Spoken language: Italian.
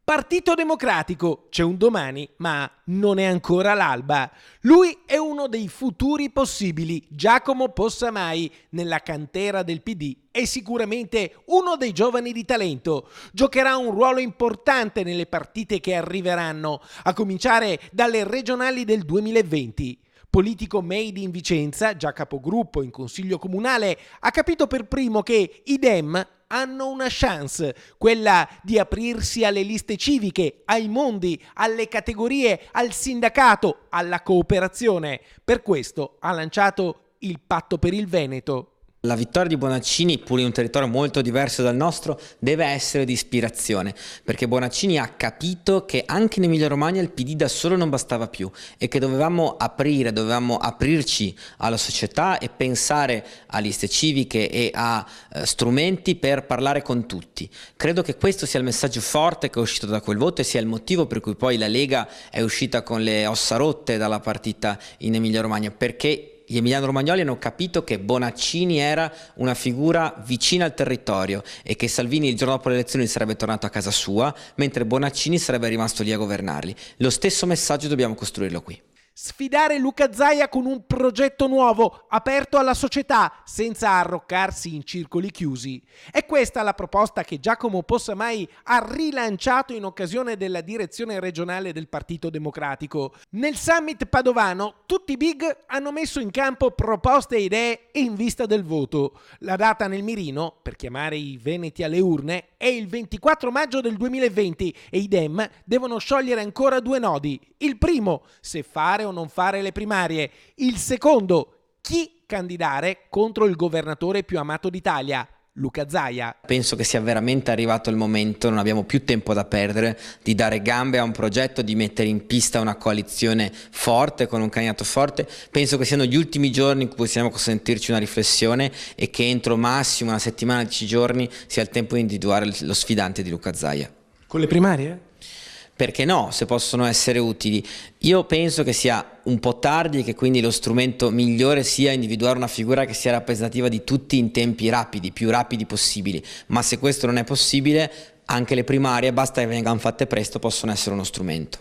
Partito Democratico, c'è un domani, ma non è ancora l'alba. Lui è uno dei futuri possibili, Giacomo Possamai, nella cantera del PD. È sicuramente uno dei giovani di talento. Giocherà un ruolo importante nelle partite che arriveranno, a cominciare dalle regionali del 2020. Politico made in Vicenza, già capogruppo in consiglio comunale, ha capito per primo che i Dem hanno una chance, quella di aprirsi alle liste civiche, ai mondi, alle categorie, al sindacato, alla cooperazione. Per questo ha lanciato il Patto per il Veneto. La vittoria di Bonaccini, pur in un territorio molto diverso dal nostro, deve essere di ispirazione, perché Bonaccini ha capito che anche in Emilia-Romagna il PD da solo non bastava più e che dovevamo aprirci alla società e pensare a liste civiche e a strumenti per parlare con tutti. Credo che questo sia il messaggio forte che è uscito da quel voto e sia il motivo per cui poi la Lega è uscita con le ossa rotte dalla partita in Emilia-Romagna, perché gli emiliano-romagnoli hanno capito che Bonaccini era una figura vicina al territorio e che Salvini il giorno dopo le elezioni sarebbe tornato a casa sua, mentre Bonaccini sarebbe rimasto lì a governarli. Lo stesso messaggio dobbiamo costruirlo qui. Sfidare Luca Zaia con un progetto nuovo, aperto alla società, senza arroccarsi in circoli chiusi. È questa la proposta che Giacomo Possamai ha rilanciato in occasione della direzione regionale del Partito Democratico. Nel summit padovano tutti i big hanno messo in campo proposte e idee in vista del voto. La data nel mirino, per chiamare i veneti alle urne, è il 24 maggio del 2020 e i Dem devono sciogliere ancora due nodi. Il primo, se fare o non fare le primarie. Il secondo, chi candidare contro il governatore più amato d'Italia, Luca Zaia. Penso che sia veramente arrivato il momento, non abbiamo più tempo da perdere, di dare gambe a un progetto, di mettere in pista una coalizione forte, con un candidato forte. Penso che siano gli ultimi giorni in cui possiamo consentirci una riflessione e che entro massimo una settimana, 10 giorni, sia il tempo di individuare lo sfidante di Luca Zaia. Con le primarie? Perché no, se possono essere utili. Io penso che sia un po' tardi e che quindi lo strumento migliore sia individuare una figura che sia rappresentativa di tutti in tempi rapidi, più rapidi possibili. Ma se questo non è possibile, anche le primarie, basta che vengano fatte presto, possono essere uno strumento.